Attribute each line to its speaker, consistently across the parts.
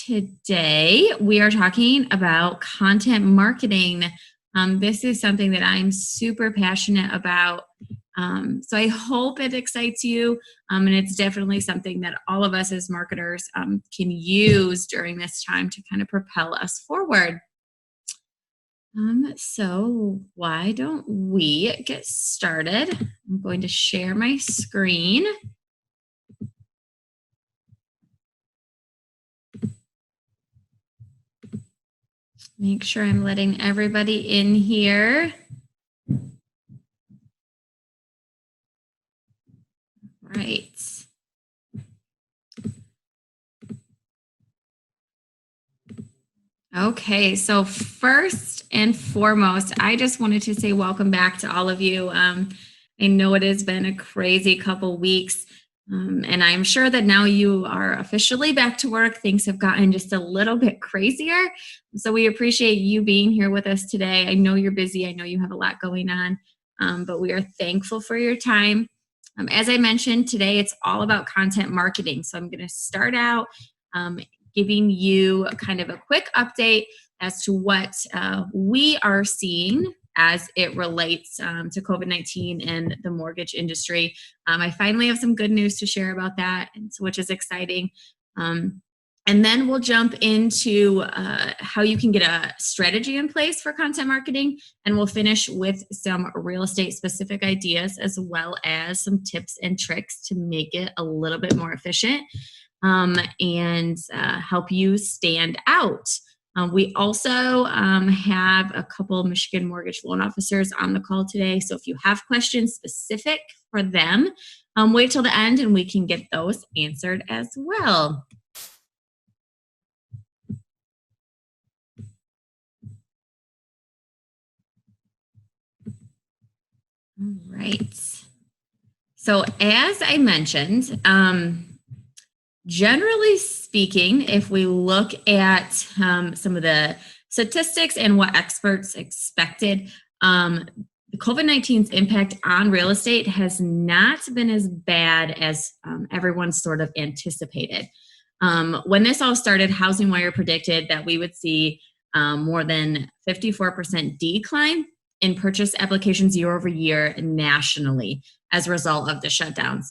Speaker 1: today we are talking about content marketing. This is something that I'm super passionate about. So I hope it excites you. And it's definitely something that all of us as marketers can use during this time to kind of propel us forward. So why don't we get started? I'm going to share my screen. Make sure I'm letting everybody in here. Right. Okay, so first and foremost, I just wanted to say welcome back to all of you. I know it has been a crazy couple weeks, and I'm sure that now you are officially back to work. Things have gotten just a little bit crazier. So we appreciate you being here with us today. I know you're busy. I know you have a lot going on, but we are thankful for your time. As I mentioned, today it's all about content marketing. So I'm going to start out giving you kind of a quick update as to what we are seeing as it relates to COVID-19 and the mortgage industry. I finally have some good news to share about that, which is exciting. And then we'll jump into how you can get a strategy in place for content marketing. And we'll finish with some real estate specific ideas, as well as some tips and tricks to make it a little bit more efficient and help you stand out. We also have a couple Michigan mortgage loan officers on the call today. So if you have questions specific for them, wait till the end and we can get those answered as well. All right. So as I mentioned, generally speaking, if we look at some of the statistics and what experts expected, COVID-19's impact on real estate has not been as bad as everyone sort of anticipated. When this all started, Housing Wire predicted that we would see more than 54% decline in purchase applications year over year nationally as a result of the shutdowns.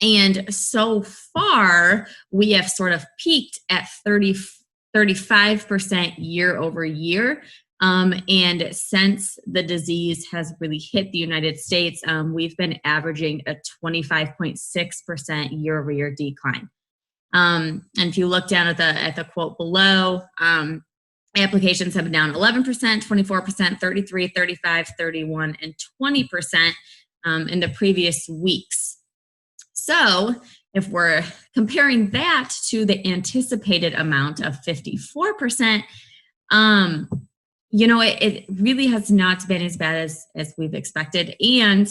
Speaker 1: And so far, we have sort of peaked at 35% year over year. And since the disease has really hit the United States, we've been averaging a 25.6% year over year decline. And if you look down at the quote below, applications have been down 11%, 24%, 33, 35, 31, and 20% in the previous weeks. So if we're comparing that to the anticipated amount of 54%, it really has not been as bad as we've expected. And,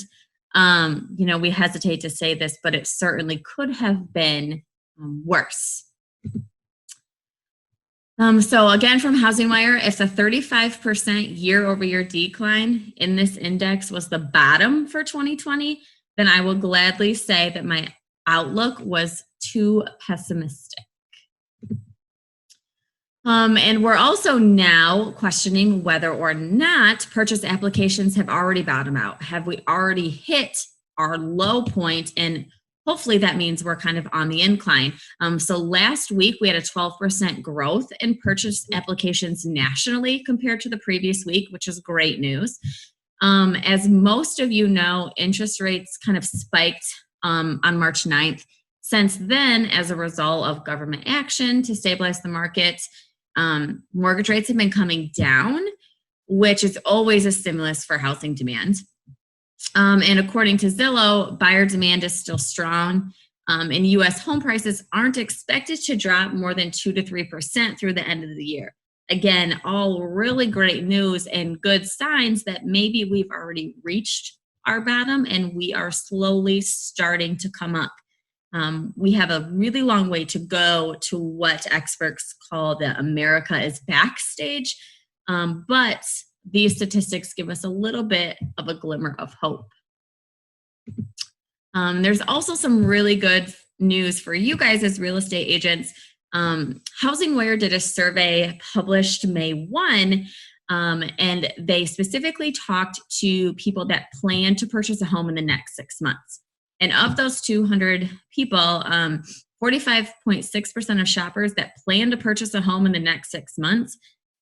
Speaker 1: we hesitate to say this, but it certainly could have been worse. So again, from Housing Wire, if the 35% year over year decline in this index was the bottom for 2020, then I will gladly say that my outlook was too pessimistic. And we're also now questioning whether or not purchase applications have already bottomed out. Have we already hit our low point? And hopefully that means we're kind of on the incline. So last week we had a 12% growth in purchase applications nationally compared to the previous week, which is great news. As most of you know, interest rates kind of spiked on March 9th. Since then, as a result of government action to stabilize the market, mortgage rates have been coming down, which is always a stimulus for housing demand. And according to Zillow, buyer demand is still strong, and U.S. home prices aren't expected to drop more than 2 to 3% through the end of the year. Again, all really great news and good signs that maybe we've already reached our bottom and we are slowly starting to come up. We have a really long way to go to what experts call the America is back stage, but these statistics give us a little bit of a glimmer of hope. There's also some really good news for you guys as real estate agents. HousingWire did a survey published May 1, and they specifically talked to people that plan to purchase a home in the next 6 months. And of those 200 people, 45.6% of shoppers that plan to purchase a home in the next 6 months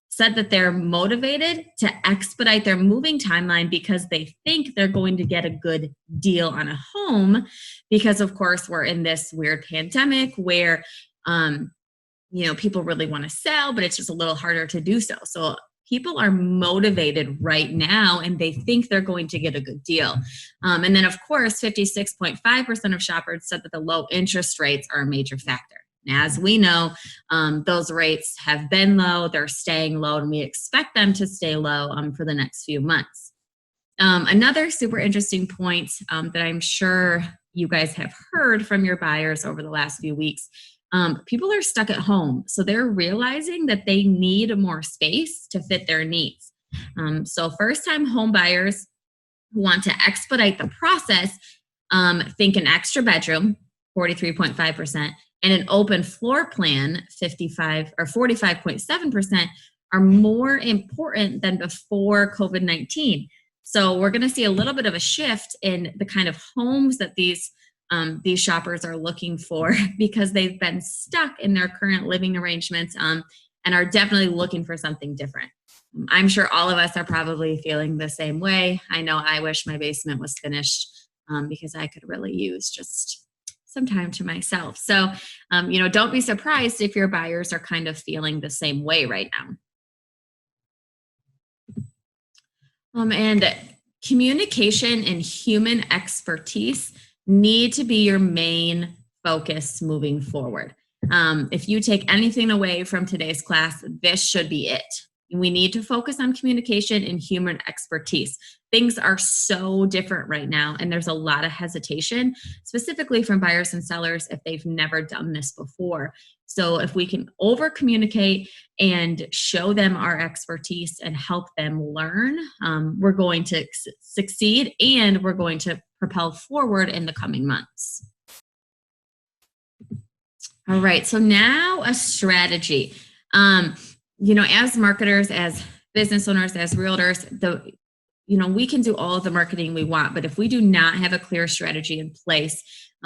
Speaker 1: said that they're motivated to expedite their moving timeline because they think they're going to get a good deal on a home, because of course we're in this weird pandemic where people really want to sell, but it's just a little harder to do so. So people are motivated right now and they think they're going to get a good deal. And then of course, 56.5% of shoppers said that the low interest rates are a major factor. As we know, those rates have been low, they're staying low, and we expect them to stay low for the next few months. Another super interesting point that I'm sure you guys have heard from your buyers over the last few weeks, people are stuck at home. So they're realizing that they need more space to fit their needs. So first-time home buyers who want to expedite the process think an extra bedroom, 43.5%, and an open floor plan, 45.7%, are more important than before COVID-19. So we're going to see a little bit of a shift in the kind of homes that these shoppers are looking for, because they've been stuck in their current living arrangements and are definitely looking for something different. I'm sure all of us are probably feeling the same way. I know I wish my basement was finished because I could really use just some time to myself. So, don't be surprised if your buyers are kind of feeling the same way right now. And communication and human expertise need to be your main focus moving forward. If you take anything away from today's class, this should be it. We need to focus on communication and human expertise. Things are so different right now, and there's a lot of hesitation, specifically from buyers and sellers if they've never done this before. So if we can over-communicate and show them our expertise and help them learn, we're going to succeed, and we're going to propel forward in the coming months. All right, so now a strategy. As marketers, as business owners, as realtors, we can do all of the marketing we want, but if we do not have a clear strategy in place,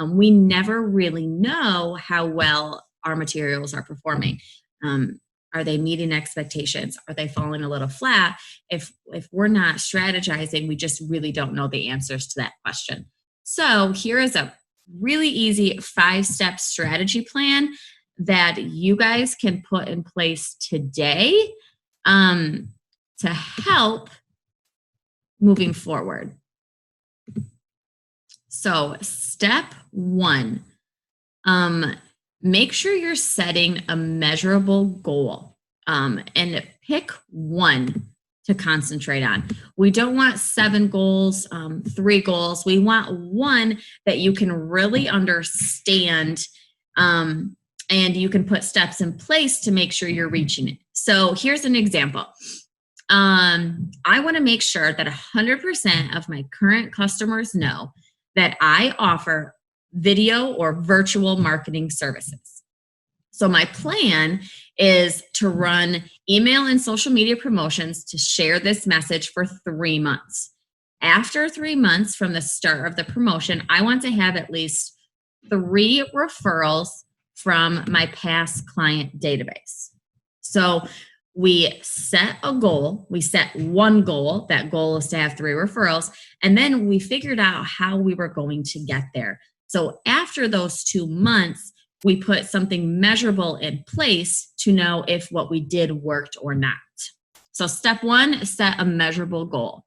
Speaker 1: we never really know how well our materials are performing. Are they meeting expectations? Are they falling a little flat? If we're not strategizing, we just really don't know the answers to that question. So here is a really easy 5-step strategy plan that you guys can put in place today to help moving forward. So step 1, make sure you're setting a measurable goal and pick one to concentrate on. We don't want 7 goals, 3 goals. We want one that you can really understand and you can put steps in place to make sure you're reaching it. So here's an example. I want to make sure that 100% of my current customers know that I offer video or virtual marketing services. So my plan is to run email and social media promotions to share this message for 3 months. After 3 months from the start of the promotion, I want to have at least 3 referrals from my past client database. So we set a goal, we set one goal, that goal is to have 3 referrals, and then we figured out how we were going to get there. So after those 2 months, we put something measurable in place to know if what we did worked or not. So step 1, set a measurable goal.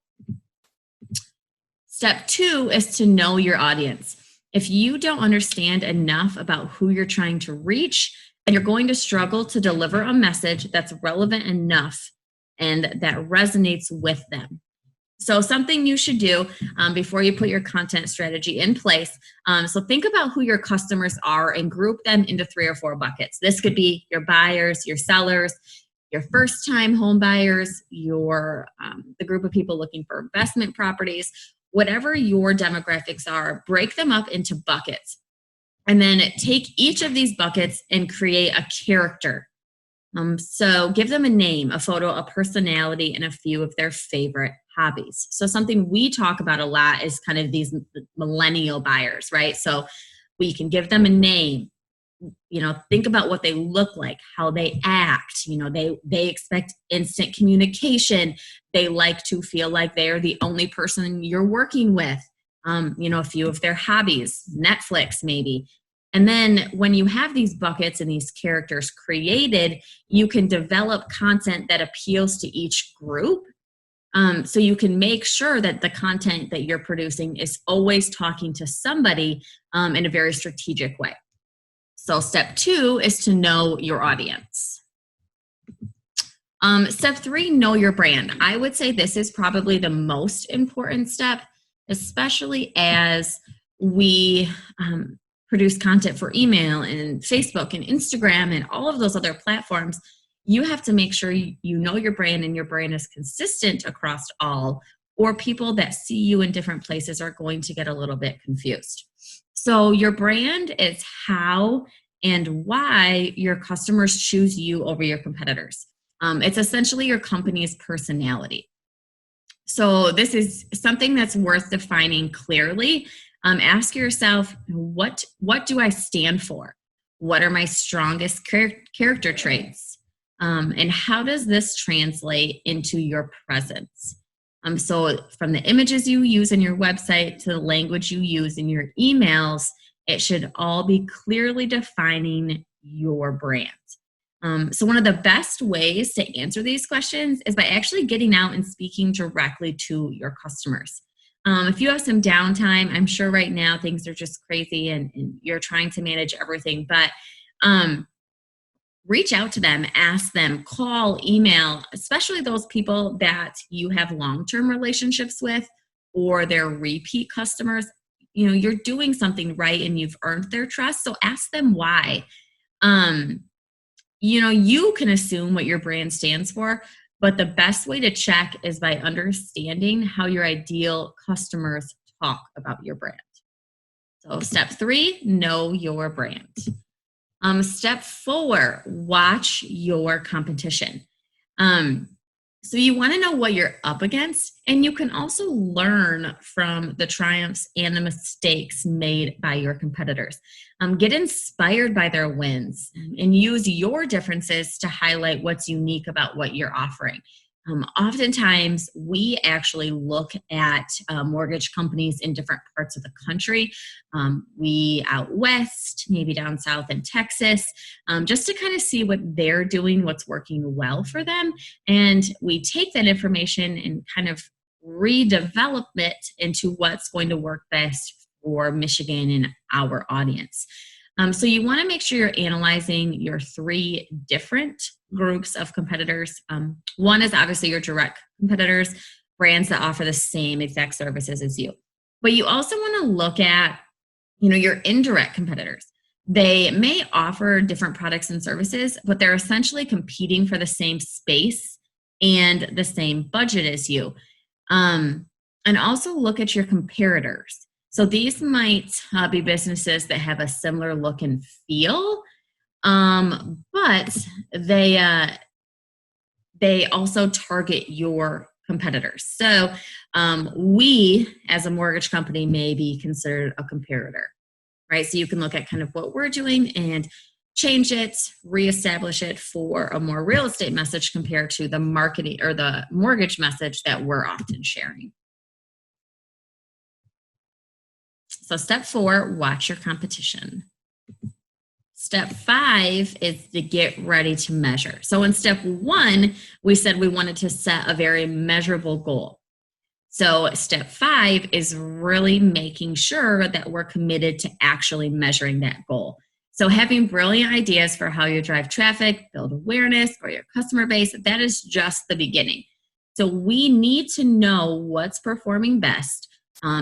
Speaker 1: Step 2 is to know your audience. If you don't understand enough about who you're trying to reach, and you're going to struggle to deliver a message that's relevant enough and that resonates with them. So something you should do before you put your content strategy in place. So think about who your customers are and group them into 3 or 4 buckets. This could be your buyers, your sellers, your first-time home buyers, the group of people looking for investment properties. Whatever your demographics are, break them up into buckets. And then take each of these buckets and create a character. So give them a name, a photo, a personality, and a few of their favorite hobbies. So something we talk about a lot is kind of these millennial buyers, right? So we can give them a name, think about what they look like, how they act. They expect instant communication. They like to feel like they're the only person you're working with. A few of their hobbies, Netflix maybe. And then when you have these buckets and these characters created, you can develop content that appeals to each group. So you can make sure that the content that you're producing is always talking to somebody in a very strategic way. So step 2 is to know your audience. Step 3, know your brand. I would say this is probably the most important step, especially as we produce content for email and Facebook and Instagram and all of those other platforms. You have to make sure you know your brand and your brand is consistent across all, or people that see you in different places are going to get a little bit confused. So your brand is how and why your customers choose you over your competitors. It's essentially your company's personality. So this is something that's worth defining clearly. Ask yourself, what do I stand for? What are my strongest character traits? And how does this translate into your presence? So from the images you use in your website to the language you use in your emails, it should all be clearly defining your brand. So one of the best ways to answer these questions is by actually getting out and speaking directly to your customers. If you have some downtime, I'm sure right now things are just crazy and you're trying to manage everything, but reach out to them, ask them, call, email, especially those people that you have long-term relationships with or they're repeat customers. You're doing something right and you've earned their trust. So ask them why. You can assume what your brand stands for, but the best way to check is by understanding how your ideal customers talk about your brand. So step 3, know your brand. Step 4, watch your competition. So you want to know what you're up against, and you can also learn from the triumphs and the mistakes made by your competitors. Get inspired by their wins and use your differences to highlight what's unique about what you're offering. Oftentimes, we actually look at mortgage companies in different parts of the country. We out west, maybe down south in Texas, just to kind of see what they're doing, what's working well for them. And we take that information and kind of redevelop it into what's going to work best for Michigan and our audience. So you want to make sure you're analyzing your 3 different groups of competitors. One is obviously your direct competitors, brands that offer the same exact services as you. But you also want to look at, your indirect competitors. They may offer different products and services, but they're essentially competing for the same space and the same budget as you. And also look at your comparators. So these might be businesses that have a similar look and feel, but they also target your competitors. So we, as a mortgage company, may be considered a comparator, right? So you can look at kind of what we're doing and change it, reestablish it for a more real estate message compared to the marketing or the mortgage message that we're often sharing. So step 4, watch your competition. Step 5 is to get ready to measure. So in step 1, we said we wanted to set a very measurable goal. So step 5 is really making sure that we're committed to actually measuring that goal. So having brilliant ideas for how you drive traffic, build awareness, grow your customer base, that is just the beginning. So we need to know what's performing best.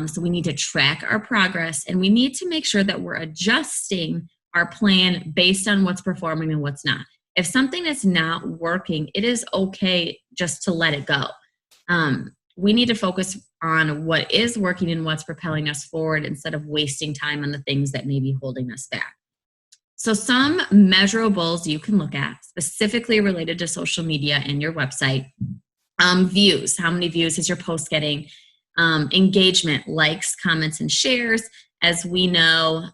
Speaker 1: So we need to track our progress, and we need to make sure that we're adjusting our plan based on what's performing and what's not. If something is not working, it is okay just to let it go. we need to focus on what is working and what's propelling us forward instead of wasting time on the things that may be holding us back. So some measurables you can look at specifically related to social media and your website. Views, how many views is your post getting? Engagement, likes, comments, and shares. As we know,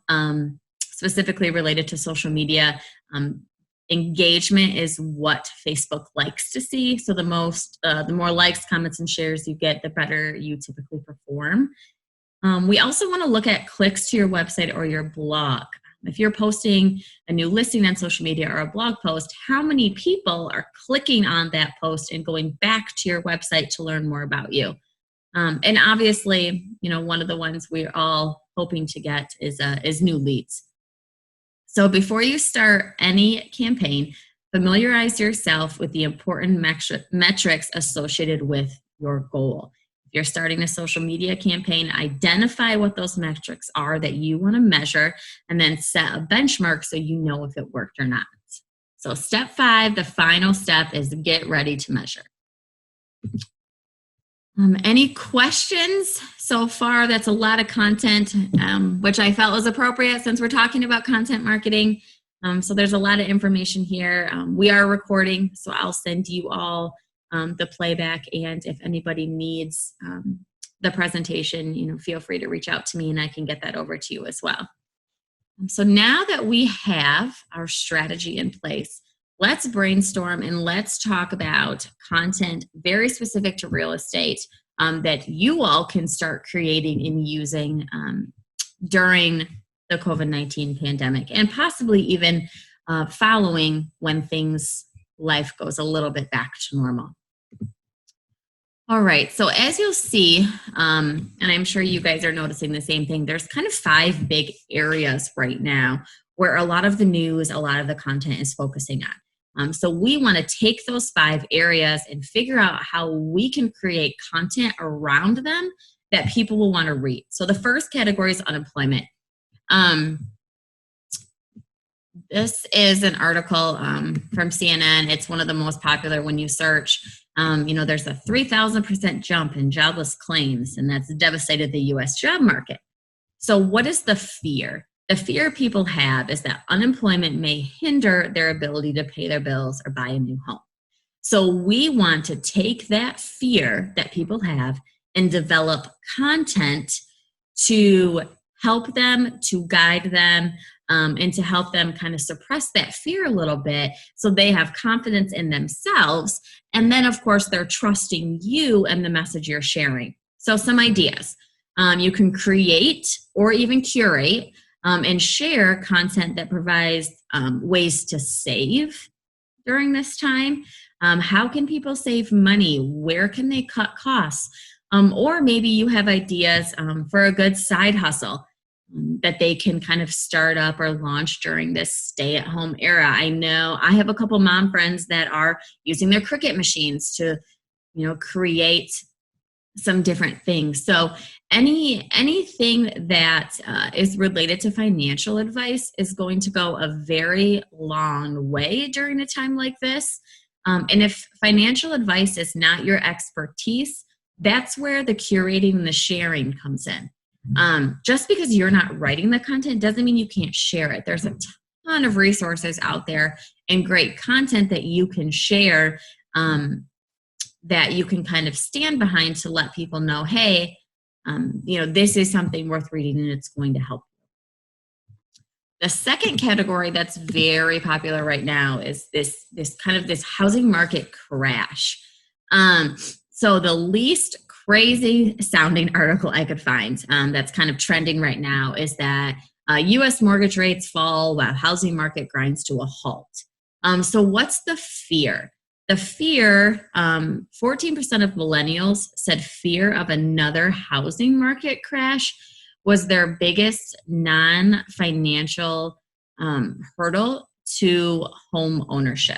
Speaker 1: specifically related to social media, engagement is what Facebook likes to see. So the more likes, comments, and shares you get, the better you typically perform. We also want to look at clicks to your website or your blog. If you're posting a new listing on social media or a blog post, how many people are clicking on that post and going back to your website to learn more about you? And obviously, one of the ones we're all hoping to get is new leads. So before you start any campaign, familiarize yourself with the important metrics associated with your goal. If you're starting a social media campaign, identify what those metrics are that you want to measure, and then set a benchmark so you know if it worked or not. So step 5, the final step, is get ready to measure. Any questions so far? That's a lot of content, which I felt was appropriate since we're talking about content marketing. So there's a lot of information here. We are recording, so I'll send you all the playback, and if anybody needs the presentation, feel free to reach out to me and I can get that over to you as well. So now that we have our strategy in place, let's brainstorm and let's talk about content very specific to real estate that you all can start creating and using during the COVID-19 pandemic, and possibly even following when life goes a little bit back to normal. All right, so as you'll see, and I'm sure you guys are noticing the same thing, there's kind of 5 big areas right now where a lot of the news, a lot of the content is focusing on. So we want to take those 5 areas and figure out how we can create content around them that people will want to read. So the first category is unemployment. This is an article from CNN. It's one of the most popular when you search. There's a 3,000% jump in jobless claims, and that's devastated the U.S. job market. So what is the fear? The fear people have is that unemployment may hinder their ability to pay their bills or buy a new home. So we want to take that fear that people have and develop content to help them, to guide them, and to help them kind of suppress that fear a little bit so they have confidence in themselves. And then, of course, they're trusting you and the message you're sharing. So some ideas. You can create or even curate and share content that provides ways to save during this time. How can people save money? Where can they cut costs? Or maybe you have ideas for a good side hustle that they can kind of start up or launch during this stay-at-home era. I know I have a couple mom friends that are using their Cricut machines to, create some different things. So anything that is related to financial advice is going to go a very long way during a time like this. And if financial advice is not your expertise, that's where the curating and the sharing comes in. Just because you're not writing the content doesn't mean you can't share it. There's a ton of resources out there and great content that you can share that you can kind of stand behind to let people know, hey, this is something worth reading and it's going to help you. The second category that's very popular right now is this housing market crash. So the least crazy sounding article I could find that's kind of trending right now is that U.S. mortgage rates fall while housing market grinds to a halt. So what's the fear? The fear, 14% of millennials said fear of another housing market crash was their biggest non-financial hurdle to home ownership.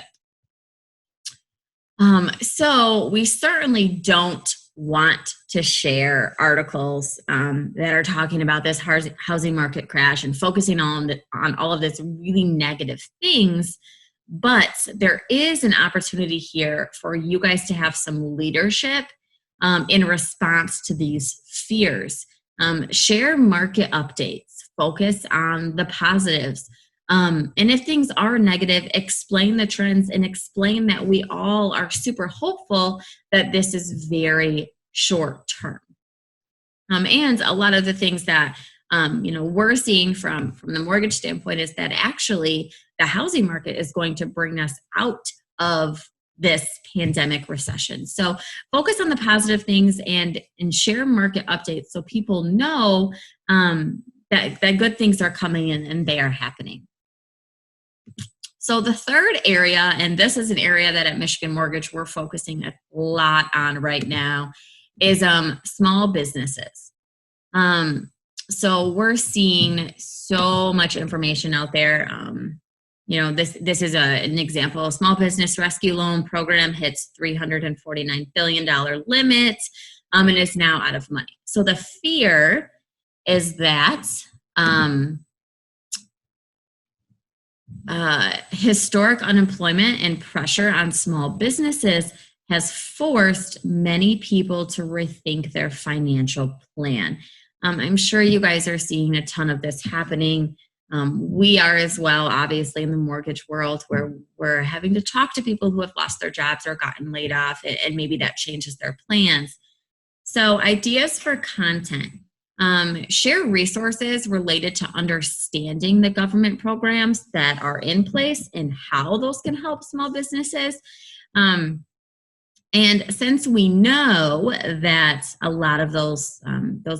Speaker 1: So we certainly don't want to share articles that are talking about this housing market crash and focusing on all of this really negative things. But there is an opportunity here for you guys to have some leadership in response to these fears. Share market updates, focus on the positives. And if things are negative, explain the trends and explain that we all are super hopeful that this is very short term. And a lot of the things that we're seeing from the mortgage standpoint is that actually the housing market is going to bring us out of this pandemic recession. So focus on the positive things and share market updates so people know that good things are coming in and they are happening. So the third area, and this is an area that at Michigan Mortgage we're focusing a lot on right now, is small businesses. So we're seeing so much information out there. This is an example. A small business rescue loan program hits $349 billion limit and is now out of money. So the fear is that historic unemployment and pressure on small businesses has forced many people to rethink their financial plan. I'm sure you guys are seeing a ton of this happening. We are as well, obviously, in the mortgage world, where we're having to talk to people who have lost their jobs or gotten laid off, and maybe that changes their plans. So ideas for content. Share resources related to understanding the government programs that are in place and how those can help small businesses. And since we know that a lot of those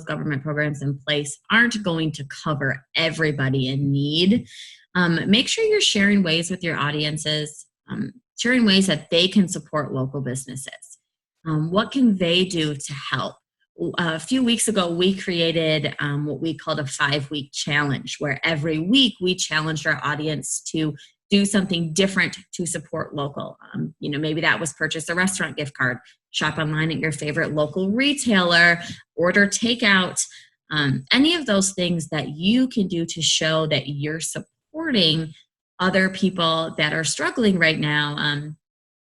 Speaker 1: government programs in place aren't going to cover everybody in need, make sure you're sharing ways with your audiences, sharing ways that they can support local businesses. What can they do to help? A few weeks ago, we created what we called a 5-week challenge, where every week we challenged our audience to do something different to support local. Maybe that was purchase a restaurant gift card, shop online at your favorite local retailer, order takeout, any of those things that you can do to show that you're supporting other people that are struggling right now.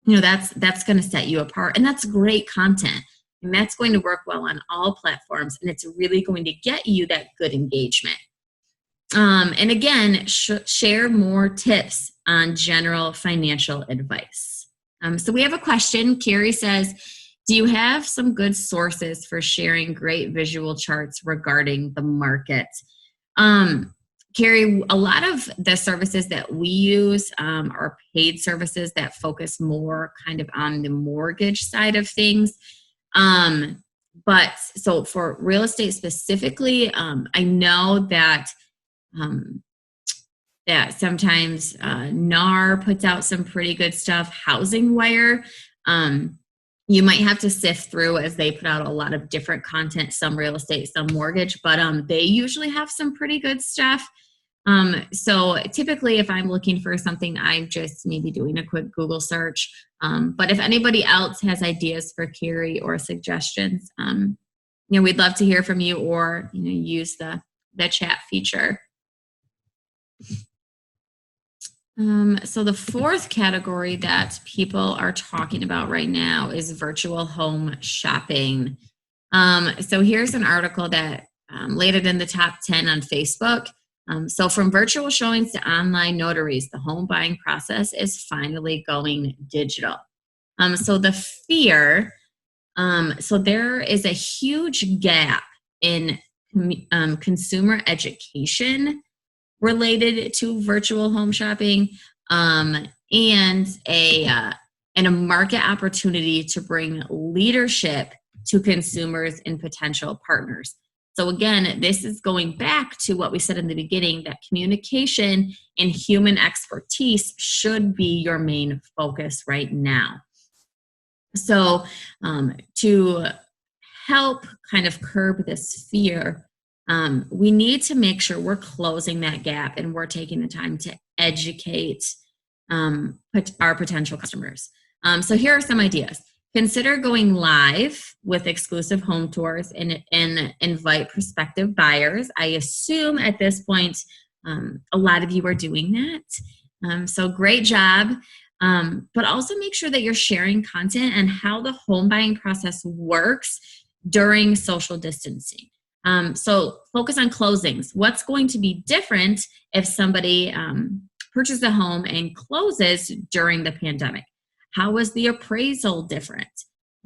Speaker 1: That's going to set you apart, and that's great content. And that's going to work well on all platforms, and it's really going to get you that good engagement. And again, share more tips on general financial advice. So we have a question. Carrie says, do you have some good sources for sharing great visual charts regarding the market? Carrie, a lot of the services that we use are paid services that focus more kind of on the mortgage side of things. But so for real estate specifically, I know that sometimes NAR puts out some pretty good stuff. Housing Wire, you might have to sift through as they put out a lot of different content, some real estate, some mortgage, but they usually have some pretty good stuff. So typically if I'm looking for something, I'm just maybe doing a quick Google search. But if anybody else has ideas for Carrie or suggestions, we'd love to hear from you, or, use the chat feature. So the fourth category that people are talking about right now is virtual home shopping. So here's an article that laid it in the top 10 on Facebook. So from virtual showings to online notaries, the home buying process is finally going digital. So the fear, so there is a huge gap in consumer education related to virtual home shopping, and a market opportunity to bring leadership to consumers and potential partners. So again, this is going back to what we said in the beginning, that communication and human expertise should be your main focus right now. So to help kind of curb this fear, we need to make sure we're closing that gap and we're taking the time to educate our potential customers. So here are some ideas. Consider going live with exclusive home tours and invite prospective buyers. I assume at this point, a lot of you are doing that. So great job. But also make sure that you're sharing content and how the home buying process works during social distancing. So focus on closings. What's going to be different if somebody purchases a home and closes during the pandemic? How is the appraisal different?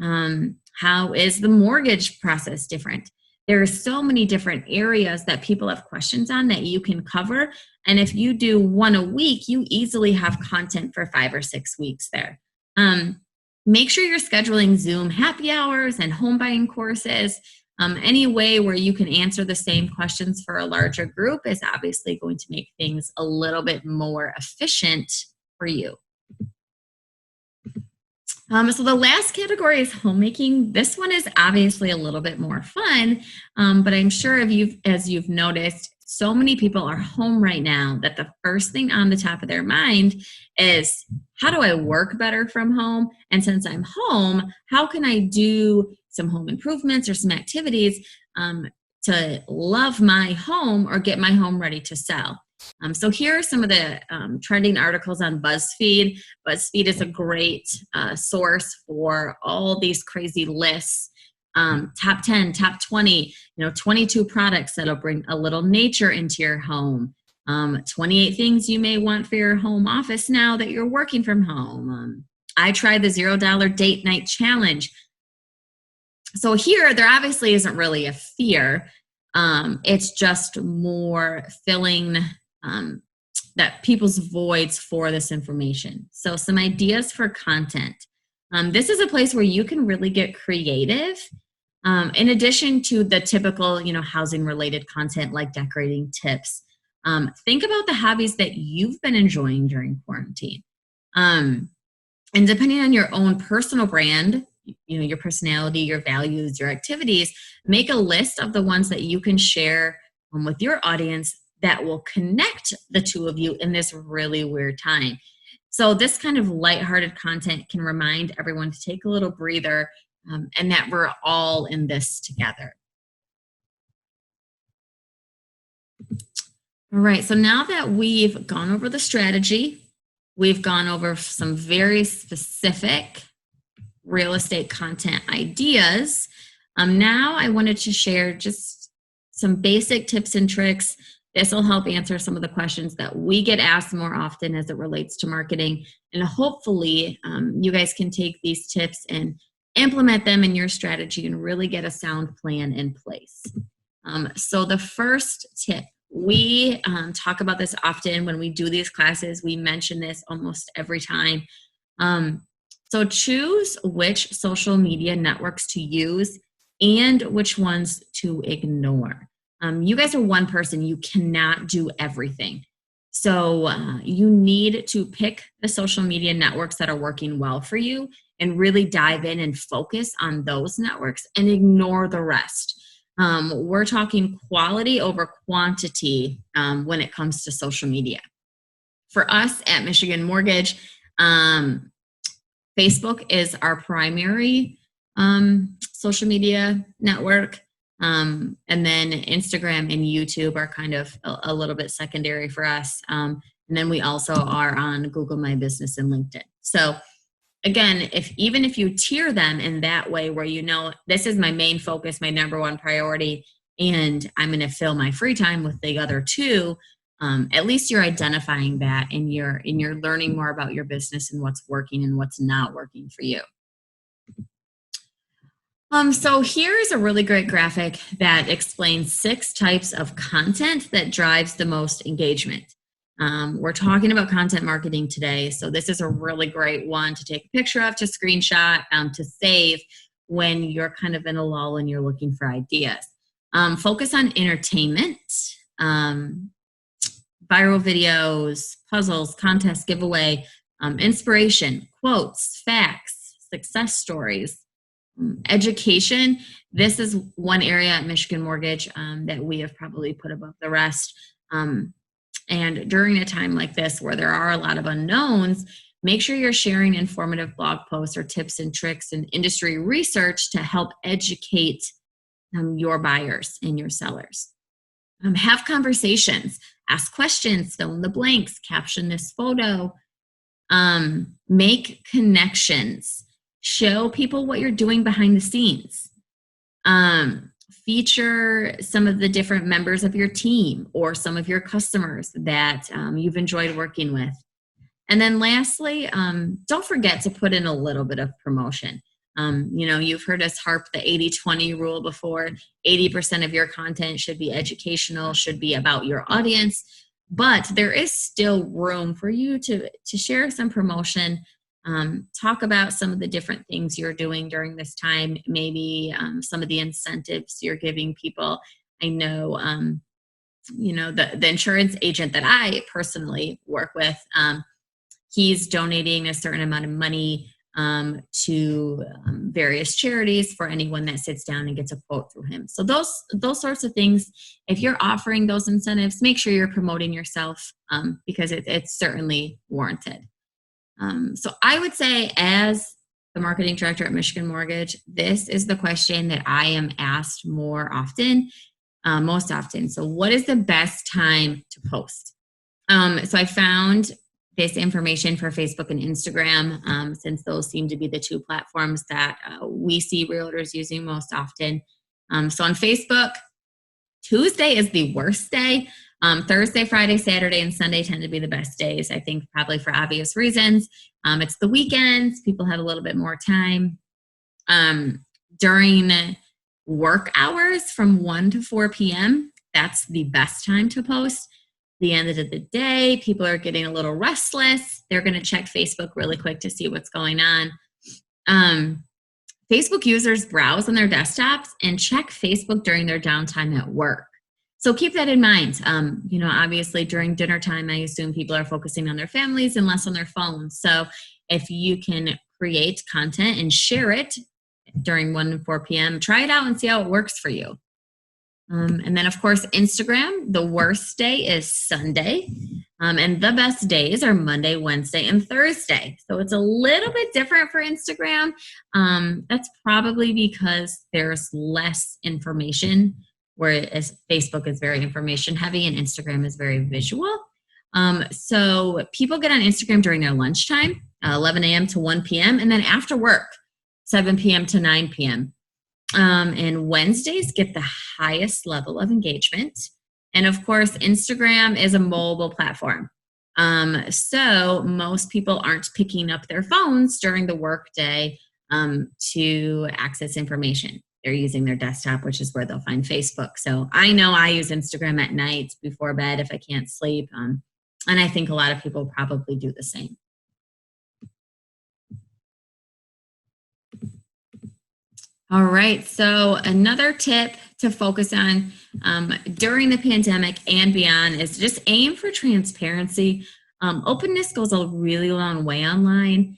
Speaker 1: How is the mortgage process different? There are so many different areas that people have questions on that you can cover. And if you do one a week, you easily have content for 5 or 6 weeks there. Make sure you're scheduling Zoom happy hours and home buying courses. Any way where you can answer the same questions for a larger group is obviously going to make things a little bit more efficient for you. So the last category is homemaking. This one is obviously a little bit more fun, but I'm sure as you've noticed, so many people are home right now that the first thing on the top of their mind is, how do I work better from home? And since I'm home, how can I do some home improvements or some activities to love my home or get my home ready to sell? So here are some of the trending articles on BuzzFeed. BuzzFeed is a great source for all these crazy lists. Top 10, top 20, 22 products that'll bring a little nature into your home. 28 things you may want for your home office now that you're working from home. I tried the $0 date night challenge. So here, there obviously isn't really a fear. It's just more filling that people's voids for this information. So some ideas for content. This is a place where you can really get creative. In addition to the typical, housing related content like decorating tips, think about the hobbies that you've been enjoying during quarantine. And depending on your own personal brand, your personality, your values, your activities, make a list of the ones that you can share with your audience that will connect the two of you in this really weird time. So this kind of lighthearted content can remind everyone to take a little breather and that we're all in this together. All right, so now that we've gone over the strategy, we've gone over some very specific real estate content ideas. Now I wanted to share just some basic tips and tricks. This will help answer some of the questions that we get asked more often as it relates to marketing. And hopefully you guys can take these tips and implement them in your strategy and really get a sound plan in place. So the first tip, we talk about this often when we do these classes. We mention this almost every time. So choose which social media networks to use and which ones to ignore. You guys are one person. You cannot do everything. So you need to pick the social media networks that are working well for you and really dive in and focus on those networks and ignore the rest. We're talking quality over quantity when it comes to social media. For us at Michigan Mortgage, Facebook is our primary social media network. And then Instagram and YouTube are kind of a little bit secondary for us. And then we also are on Google My Business and LinkedIn. So again, even if you tier them in that way where this is my main focus, my number one priority, and I'm going to fill my free time with the other two, at least you're identifying that and you're learning more about your business and what's working and what's not working for you. So here's a really great graphic that explains 6 types of content that drives the most engagement. We're talking about content marketing today, so this is a really great one to take a picture of, to screenshot, to save when you're kind of in a lull and you're looking for ideas. Focus on entertainment, viral videos, puzzles, contests, giveaway, inspiration, quotes, facts, success stories. Education, this is one area at Michigan Mortgage that we have probably put above the rest. And during a time like this where there are a lot of unknowns, make sure you're sharing informative blog posts or tips and tricks and industry research to help educate your buyers and your sellers. Have conversations, ask questions, fill in the blanks, caption this photo. Make connections. Show people what you're doing behind the scenes. Feature some of the different members of your team or some of your customers that you've enjoyed working with. And then lastly, don't forget to put in a little bit of promotion. You've heard us harp the 80-20 rule before. 80% of your content should be educational, should be about your audience, but there is still room for you to share some promotion. Talk about some of the different things you're doing during this time, maybe some of the incentives you're giving people. I know, the insurance agent that I personally work with, he's donating a certain amount of money to various charities for anyone that sits down and gets a quote through him. So those sorts of things, if you're offering those incentives, make sure you're promoting yourself because it's certainly warranted. So I would say, as the marketing director at Michigan Mortgage, this is the question that I am asked most often. So what is the best time to post? So I found this information for Facebook and Instagram, since those seem to be the two platforms that we see realtors using most often. So on Facebook, Tuesday is the worst day. Thursday, Friday, Saturday, and Sunday tend to be the best days, I think, probably for obvious reasons. It's the weekends. People have a little bit more time. During work hours from 1 to 4 p.m., that's the best time to post. The end of the day, people are getting a little restless. They're going to check Facebook really quick to see what's going on. Facebook users browse on their desktops and check Facebook during their downtime at work. So keep that in mind. Obviously during dinner time, I assume people are focusing on their families and less on their phones. So if you can create content and share it during 1 to 4 p.m., try it out and see how it works for you. And then, of course, Instagram, the worst day is Sunday. And the best days are Monday, Wednesday, and Thursday. So it's a little bit different for Instagram. That's probably because there's less information, whereas Facebook is very information heavy and Instagram is very visual. So people get on Instagram during their lunchtime, 11 a.m. to 1 p.m., and then after work, 7 p.m. to 9 p.m. And Wednesdays get the highest level of engagement. And of course, Instagram is a mobile platform. So most people aren't picking up their phones during the workday to access information. They're using their desktop, which is where they'll find Facebook. So I know I use Instagram at night before bed if I can't sleep. And I think a lot of people probably do the same. All right, so another tip to focus on during the pandemic and beyond is just aim for transparency. Openness goes a really long way online,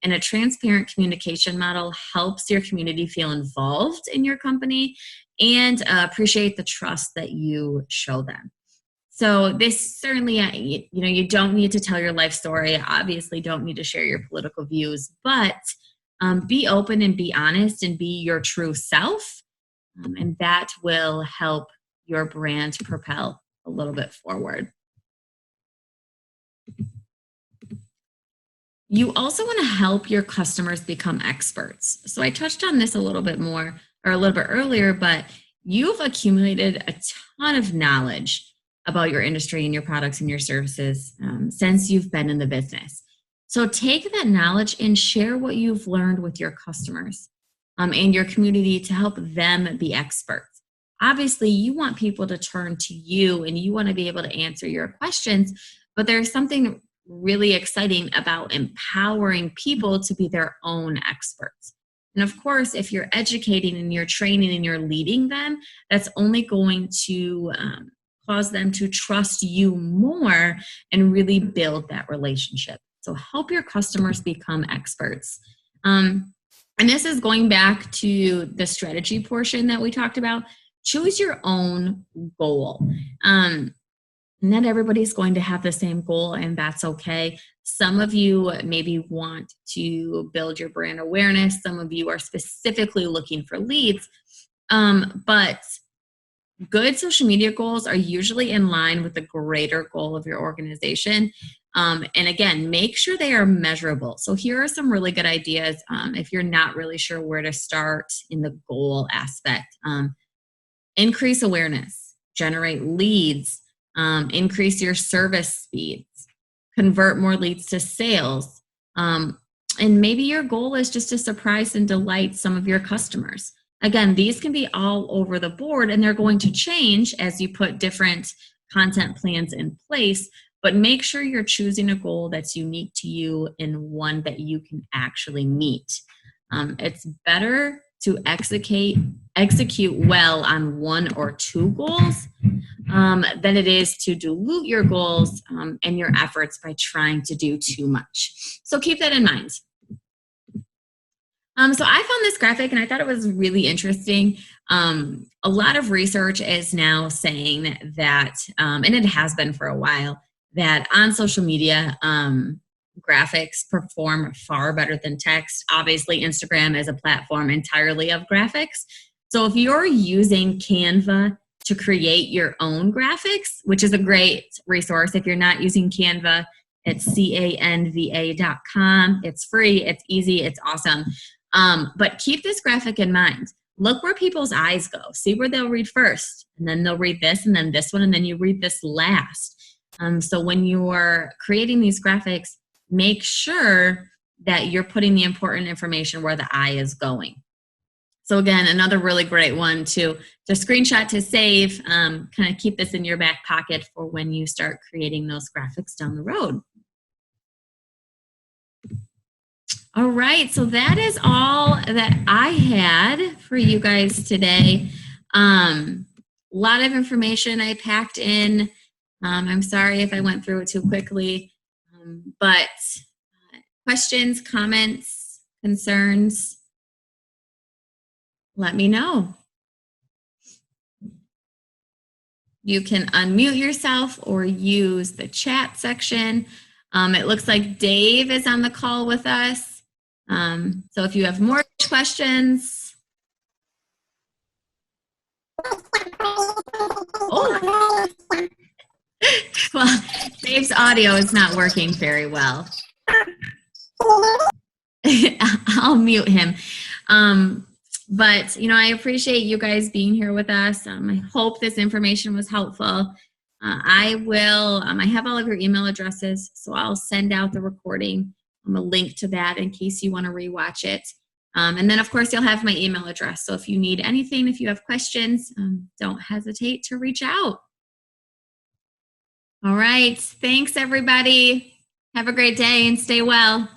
Speaker 1: and a transparent communication model helps your community feel involved in your company and appreciate the trust that you show them. So this certainly, you don't need to tell your life story. Obviously, don't need to share your political views, but be open and be honest and be your true self. And that will help your brand propel a little bit forward. You also want to help your customers become experts. So I touched on this a little bit earlier, but you've accumulated a ton of knowledge about your industry and your products and your services since you've been in the business. So take that knowledge and share what you've learned with your customers and your community to help them be experts. Obviously, you want people to turn to you and you want to be able to answer your questions, but there's something really exciting about empowering people to be their own experts. And of course, if you're educating and you're training and you're leading them, that's only going to cause them to trust you more and really build that relationship. So help your customers become experts. And this is going back to the strategy portion that we talked about. Choose your own goal. Not everybody's going to have the same goal, and that's okay. Some of you maybe want to build your brand awareness. Some of you are specifically looking for leads. But good social media goals are usually in line with the greater goal of your organization. And again, make sure they are measurable. So here are some really good ideas if you're not really sure where to start in the goal aspect. Increase awareness, generate leads, increase your service speeds, convert more leads to sales. And maybe your goal is just to surprise and delight some of your customers. Again, these can be all over the board, and they're going to change as you put different content plans in place, but make sure you're choosing a goal that's unique to you and one that you can actually meet. It's better to execute well on one or two goals than it is to dilute your goals and your efforts by trying to do too much. So keep that in mind. So I found this graphic and I thought it was really interesting. A lot of research is now saying that, and it has been for a while, that on social media, graphics perform far better than text. Obviously, Instagram is a platform entirely of graphics. So if you're using Canva to create your own graphics, which is a great resource. If you're not using Canva, it's canva.com. It's free, it's easy, it's awesome. But keep this graphic in mind. Look where people's eyes go. See where they'll read first, and then they'll read this, and then this one, and then you read this last. So when you're creating these graphics, make sure that you're putting the important information where the eye is going. So again, another really great one to screenshot to save, kind of keep this in your back pocket for when you start creating those graphics down the road. All right, so that is all that I had for you guys today. A lot of information I packed in. I'm sorry if I went through it too quickly, but questions, comments, concerns, let me know. You can unmute yourself or use the chat section. It looks like Dave is on the call with us. So if you have more questions. Oh. Well, Dave's audio is not working very well. I'll mute him. But, you know, I appreciate you guys being here with us. I hope this information was helpful. I have all of your email addresses, so I'll send out the recording, a link to that in case you want to rewatch it. And then, of course, you'll have my email address. So if you need anything, if you have questions, don't hesitate to reach out. All right. Thanks, everybody. Have a great day and stay well.